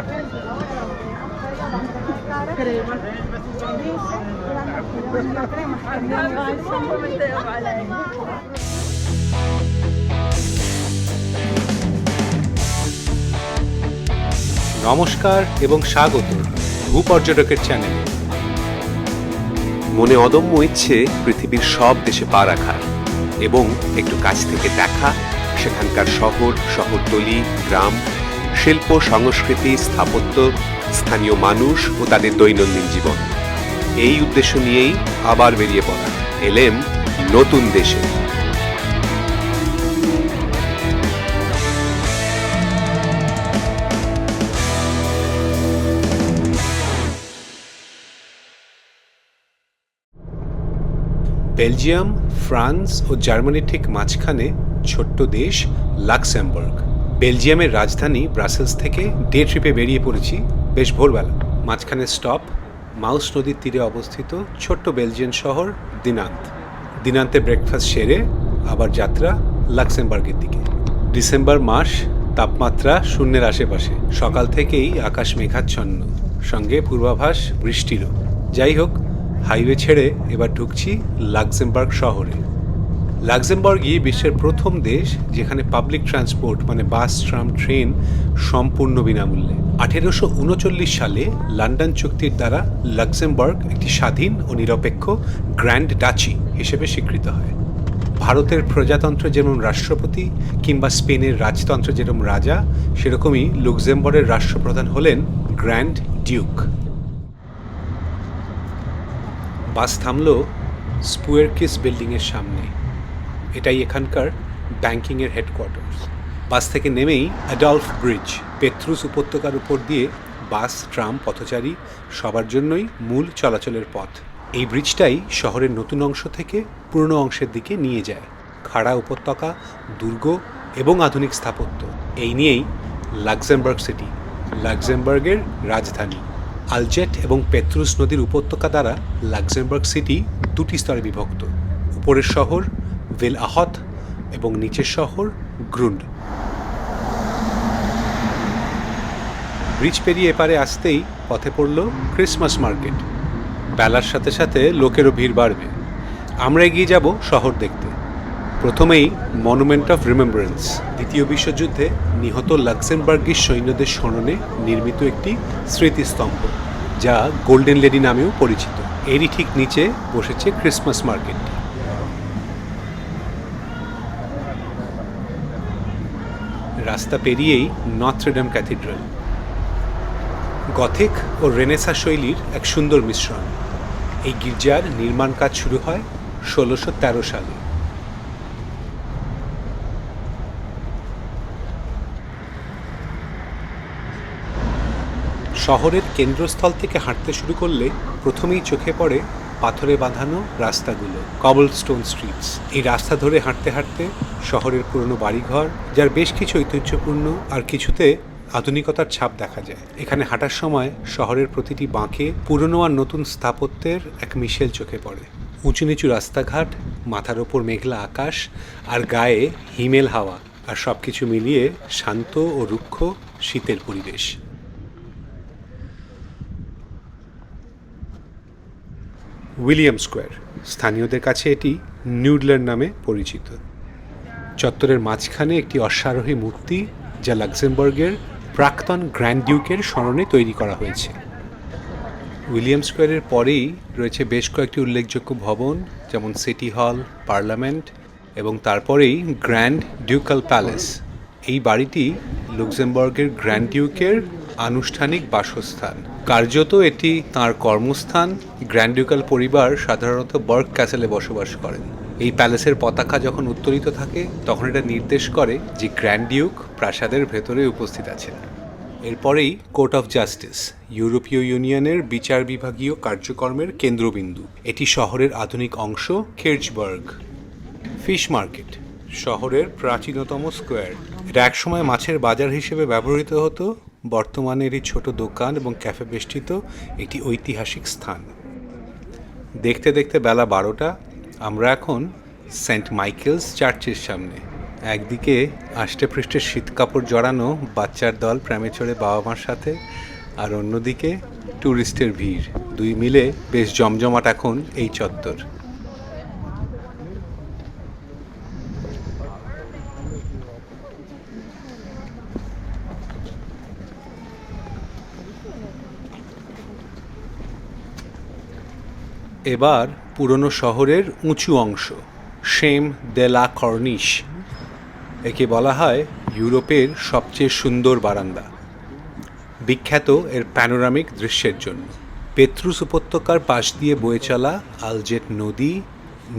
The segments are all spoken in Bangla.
নমস্কার এবং স্বাগত ভূপর্যটকের চ্যানেলে। মনে অদম্য ইচ্ছে পৃথিবীর সব দেশে পা রাখার এবং একটু কাছ থেকে দেখা সেখানকার শহর, শহরতলি, গ্রাম, শিল্প, সংস্কৃতি, স্থাপত্য, স্থানীয় মানুষ ও তাদের দৈনন্দিন জীবন। এই উদ্দেশ্য নিয়েই আবার বেরিয়ে পড়া এলেম নতুন দেশে। বেলজিয়াম, ফ্রান্স ও জার্মানির ঠিক মাঝখানে ছোট্ট দেশ লাক্সেমবার্গ। বেলজিয়ামের রাজধানী ব্রাসেলস থেকে ডে ট্রিপে বেরিয়ে পড়েছি বেশ ভোরবেলা। মাঝখানে স্টপ মাউস নদীর তীরে অবস্থিত ছোট্ট বেলজিয়ান শহর দিনান্ত। দিনান্তে ব্রেকফাস্ট সেরে আবার যাত্রা লাক্সেমবার্গের দিকে। ডিসেম্বর মাস, তাপমাত্রা শূন্যের আশেপাশে। সকাল থেকেই আকাশ মেঘাচ্ছন্ন, সঙ্গে পূর্বাভাস বৃষ্টিরও। যাই হোক, হাইওয়ে ছেড়ে এবার ঢুকছি লাক্সেমবার্গ শহরে। লাক্সেমবার্গই বিশ্বের প্রথম দেশ যেখানে পাবলিক ট্রান্সপোর্ট মানে বাস, ট্রাম, ট্রেন সম্পূর্ণ বিনামূল্যে। 1839 সালে লন্ডন চুক্তির দ্বারা লাক্সেমবার্গ একটি স্বাধীন ও নিরপেক্ষ গ্র্যান্ড ডাচি হিসেবে স্বীকৃত হয়। ভারতের প্রজাতন্ত্র যেমন রাষ্ট্রপতি কিংবা স্পেনের রাজতন্ত্র যেরকম রাজা, সেরকমই লুক্সেমবার্গের রাষ্ট্রপ্রধান হলেন গ্র্যান্ড ডিউক। বাস থামল স্পুয়ারকিস বিল্ডিংয়ের সামনে। এটাই এখানকার ব্যাংকিংয়ের হেডকোয়ার্টার্স। বাস থেকে নেমেই অ্যাডলফ ব্রিজ, পেত্রুস উপত্যকার উপর দিয়ে বাস, ট্রাম, পথচারী সবার জন্যই মূল চলাচলের পথ। এই ব্রিজটাই শহরের নতুন অংশ থেকে পুরনো অংশের দিকে নিয়ে যায়। খাড়া উপত্যকা, দুর্গ এবং আধুনিক স্থাপত্য, এই নিয়েই লাক্সেমবার্গ সিটি, লাক্সেমবার্গের রাজধানী। আলজেট এবং পেত্রুস নদীর উপত্যকা দ্বারা লাক্সেমবার্গ সিটি দুটি স্তরে বিভক্ত। উপরের শহর ভিল আহত এবং নিচের শহর গ্রুন্ড। ব্রিজ পেরিয়ে এপারে আসতেই পথে পড়ল ক্রিসমাস মার্কেট। বেলার সাথে সাথে লোকেরও ভিড় বাড়বে। আমরা এগিয়ে যাব শহর দেখতে। প্রথমেই মনুমেন্ট অফ রিমেম্বারেন্স, দ্বিতীয় বিশ্বযুদ্ধে নিহত লাক্সেমবার্গীয় সৈন্যদের স্মরণে নির্মিত একটি স্মৃতিস্তম্ভ, যা গোল্ডেন লেডি নামেও পরিচিত। এরই ঠিক নিচে বসেছে ক্রিসমাস মার্কেটটি। রাস্তা পেরিয়েই নত্রডেম ক্যাথিড্রাল, গথিক ও রেনেসাঁ শৈলীর এক সুন্দর মিশ্রণ। এই গির্জার নির্মাণ কাজ শুরু হয় 1613 সালে। শহরের কেন্দ্রস্থল থেকে হাঁটতে শুরু করলে প্রথমেই চোখে পড়ে পাথরে বাঁধানো রাস্তাগুলো, কবলস্টোন স্ট্রিটস। এই রাস্তা ধরে হাঁটতে হাঁটতে শহরের পুরনো বাড়িঘর, যার বেশ কিছু ঐতিহ্যপূর্ণ আর কিছুতে আধুনিকতার ছাপ দেখা যায়। এখানে হাঁটার সময় শহরের প্রতিটি বাঁকে পুরনো আর নতুন স্থাপত্যের এক মিশেল চোখে পড়ে। উঁচু নিচু রাস্তাঘাট, মাথার ওপর মেঘলা আকাশ আর গায়ে হিমেল হাওয়া, আর সব কিছু মিলিয়ে শান্ত ও রুক্ষ শীতের পরিবেশ। উইলিয়াম স্কোয়ার, স্থানীয়দের কাছে এটি নিউডলার নামে পরিচিত। চত্বরের মাঝখানে একটি অশ্বারোহী মূর্তি, যা লাক্সেমবার্গের প্রাক্তন গ্র্যান্ড ডিউকের স্মরণে তৈরি করা হয়েছে। উইলিয়াম স্কোয়ারের পরেই রয়েছে বেশ কয়েকটি উল্লেখযোগ্য ভবন, যেমন সিটি হল, পার্লামেন্ট এবং তারপরেই গ্র্যান্ড ডিউকাল প্যালেস। এই বাড়িটি লুক্সেমবার্গের গ্র্যান্ড ডিউকের আনুষ্ঠানিক বাসস্থান। কার্যত এটি তাঁর কর্মস্থান। গ্র্যান্ড ডিউকাল পরিবার সাধারণত বার্গ ক্যাসেলে বসবাস করেন। এই প্যালেসের পতাকা যখন উত্তোলিত থাকে তখন এটা নির্দেশ করে যে গ্র্যান্ড ডিউক প্রাসাদের ভেতরে উপস্থিত আছেন। এরপরেই কোর্ট অফ জাস্টিস, ইউরোপীয় ইউনিয়নের বিচার বিভাগীয় কার্যক্রমের কেন্দ্রবিন্দু। এটি শহরের আধুনিক অংশ কের্চবার্গ। ফিশ মার্কেট, শহরের প্রাচীনতম স্কোয়ার। এটা একসময় মাছের বাজার হিসেবে ব্যবহৃত হতো। বর্তমানে এটি ছোট দোকান এবং ক্যাফে বেষ্টিত একটি ঐতিহাসিক স্থান। দেখতে দেখতে বেলা 12টা। আমরা এখন সেন্ট মাইকেলস চার্চের সামনে। একদিকে আষ্টেপৃষ্ঠে শীত কাপড় জড়ানো বাচ্চার দল প্রামে চড়ে বাবা মার সাথে, আর অন্যদিকে ট্যুরিস্টের ভিড়, দুই মিলে বেশ জমজমাট এখন এই চত্বর। এবার পুরনো শহরের উঁচু অংশ, শেম দে লা কর্নিশ। একে বলা হয় ইউরোপের সবচেয়ে সুন্দর বারান্দা, বিখ্যাত এর প্যানোরামিক দৃশ্যের জন্য। পেত্রুস উপত্যকার পাশ দিয়ে বয়ে চলা আলজেট নদী,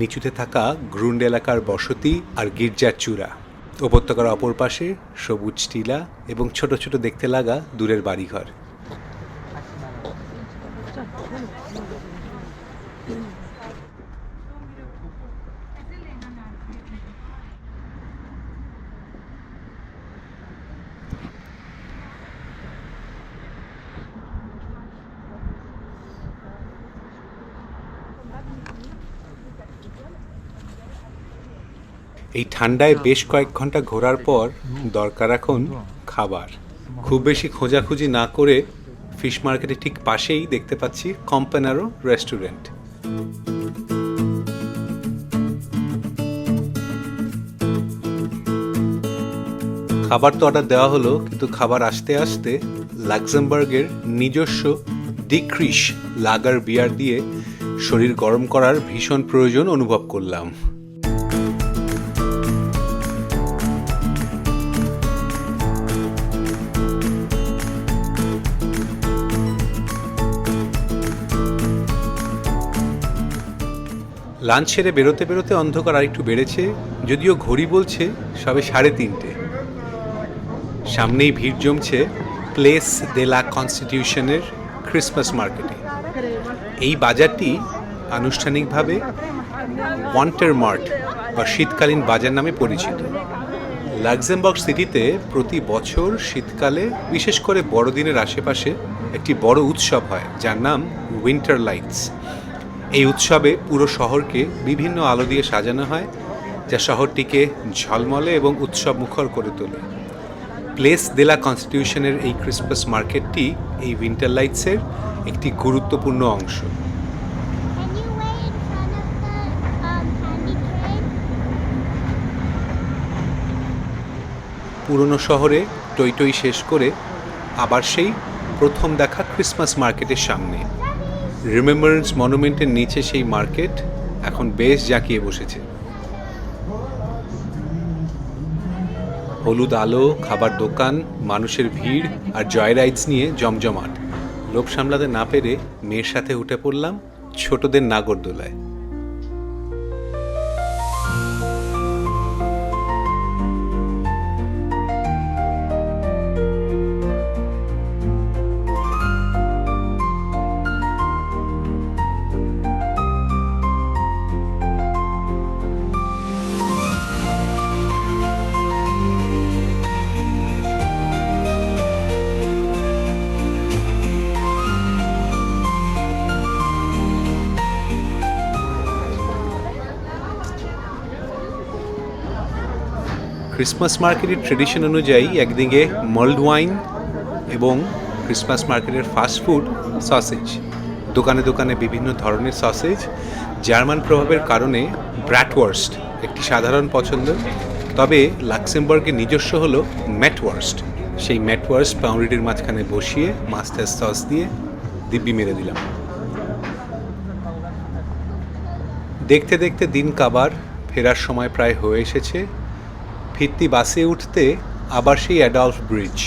নিচুতে থাকা গ্রুন্ড এলাকার বসতি আর গির্জার চূড়া, উপত্যকার অপর পাশে সবুজ টিলা এবং ছোট ছোট দেখতে লাগা দূরের বাড়িঘর। এই ঠান্ডায় বেশ কয়েক ঘন্টা ঘোরার পর দরকার এখন খাবার। খুব বেশি খোঁজাখুঁজি না করে ফিশ মার্কেটের ঠিক পাশেই দেখতে পাচ্ছি কম্পানারো রেস্টুরেন্ট। খাবার তো অর্ডার দেওয়া হলো, কিন্তু খাবার আসতে আসতে লাক্সেমবার্গের নিজস্ব ডিক্রিশ লাগার বিয়ার দিয়ে শরীর গরম করার ভীষণ প্রয়োজন অনুভব করলাম। লাঞ্চ সেরে বেরোতে বেরোতে অন্ধকার আরেকটু বেড়েছে, যদিও ঘড়ি বলছে সবে 3:30। সামনেই ভিড় জমছে প্লেস দে লা কনস্টিটিউশনের ক্রিসমাস মার্কেটে। এই বাজারটি আনুষ্ঠানিকভাবে ওয়ান্টার মার্ট বা শীতকালীন বাজার নামে পরিচিত। লাক্সেমবার্গ সিটিতে প্রতি বছর শীতকালে, বিশেষ করে বড়দিনের আশেপাশে একটি বড় উৎসব হয় যার নাম উইন্টার লাইটস। এই উৎসবে পুরো শহরকে বিভিন্ন আলো দিয়ে সাজানো হয়, যা শহরটিকে ঝলমলে এবং উৎসব মুখর করে তোলে। প্লেস দে লা কনস্টিটিউশনের এই ক্রিসমাস মার্কেটটি এই উইন্টার লাইটসের একটি গুরুত্বপূর্ণ অংশ। পুরনো শহরে টই শেষ করে আবার সেই প্রথম দেখা ক্রিসমাস মার্কেটের সামনে। রিমেম্বারেন্স মনুমেন্টের নিচে সেই মার্কেট এখন বেশ জাঁকিয়ে বসেছে। হলুদ আলো, খাবার দোকান, মানুষের ভিড় আর জয় রাইডস নিয়ে জমজমাট। লোভ সামলাতে না পেরে মেয়ের সাথে উঠে পড়লাম ছোটদের নাগরদোলায়। ক্রিসমাস মার্কেটের ট্রেডিশন অনুযায়ী একদিকে মল্ড ওয়াইন এবং ক্রিসমাস মার্কেটের ফাস্টফুড সসেজ, দোকানে দোকানে বিভিন্ন ধরনের সসেজ। জার্মান প্রভাবের কারণে ব্র্যাটওয়ার্স্ট একটি সাধারণ পছন্দ, তবে লাক্সেমবার্গের নিজস্ব হলো ম্যাটওয়ার্স্ট। সেই ম্যাটওয়ার্স্ট পাউরুটির মাঝখানে বসিয়ে মাস্টার সস দিয়ে দিব্যি মেরে দিলাম। দেখতে দেখতে দিন কাবার, ফেরার সময় প্রায় হয়ে এসেছে। ফিরতি বাসে উঠতে আবার সেই অ্যাডলফ ব্রিজ।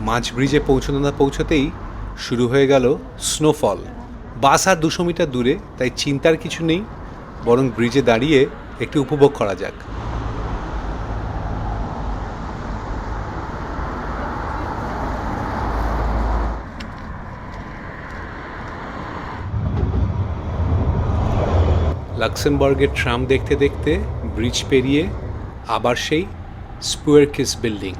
মাঝ ব্রিজে পৌঁছতেই শুরু হয়ে গেল স্নোফল। বাস আর 200 মিটার দূরে, তাই চিন্তার কিছু নেই, বরং ব্রিজে দাঁড়িয়ে একটু উপভোগ করা যাক। লাক্সেমবার্গের ট্রাম দেখতে দেখতে ব্রিজ পেরিয়ে আবার সেই স্পুয়ারকিস বিল্ডিং।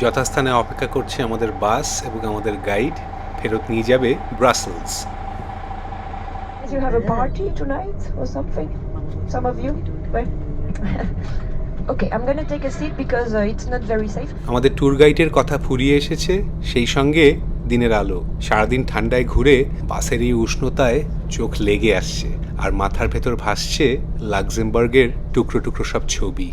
যথাস্থানে অপেক্ষা করছে আমাদের বাস এবং আমাদের গাইড, ফেরত নিয়ে যাবে Brussels. You have a party tonight or something? Some of you? Where? Okay, I'm gonna take a seat because it's not very safe. আমাদের ট্যুর গাইডের কথা ফুরিয়ে এসেছে, সেই সঙ্গে দিনের আলো। সারাদিন ঠান্ডায় ঘুরে বাসের এই উষ্ণতায় চোখ লেগে আসছে, আর মাথার ভেতর ভাসছে লাক্সেমবার্গের টুকরো টুকরো সব ছবি।